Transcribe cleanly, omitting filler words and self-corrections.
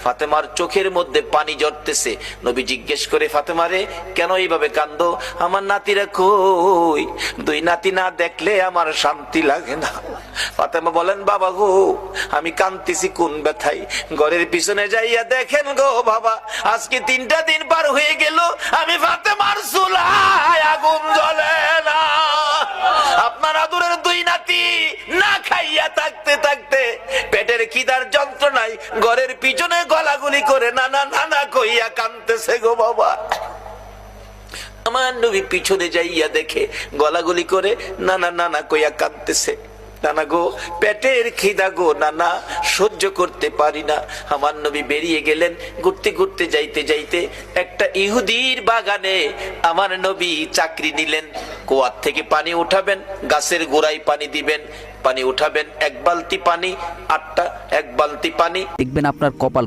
ফাতেমার চোখের মধ্যে পানি ঝরতেছে। নবী জিজ্ঞেস করে, ফাতেমা রে, কেন এইভাবে কান্দো? আমার নাতিরা কই? দুই নাতি না দেখলে আমার শান্তি লাগে না। ফাতেমা বলেন, বাবা গো, আমি কান্দিছি কোন ব্যথায়? ঘরের পিছনে যাইয়া দেখেন গো বাবা, আজকে 3টা দিন পার হয়ে গেল, আমি ফাতেমার চুলায় আগুন জ্বলে না। আপনার আদরের দুই নাতি না খাইয়া থাকতে থাকতে পেটের খিদার যন্ত্রণায় ঘরের পিছনে গলাগুলি করে নানা নানা কইয়া কাঁদতেছে গো বাবা। আমার নবী পিছনে যাইয়া দেখে গলাগুলি করে নানা নানা কইয়া কাঁদতেছে। নানা গো, পেটের খিদা গো নানা, সহ্য করতে পারি না। আমার নবী বেরিয়ে গেলেন। ঘুরতে ঘুরতে যাইতে যাইতে একটা ইহুদির বাগানে আমার নবী চাকরি নিলেন। কুয়ার থেকে পানি উঠাবেন, গাছের গোড়ায় পানি দিবেন, পানি উঠাবেন, 1 বালতি পানি 8টা, 1 বালতি পানি। দেখবেন আপনার কপাল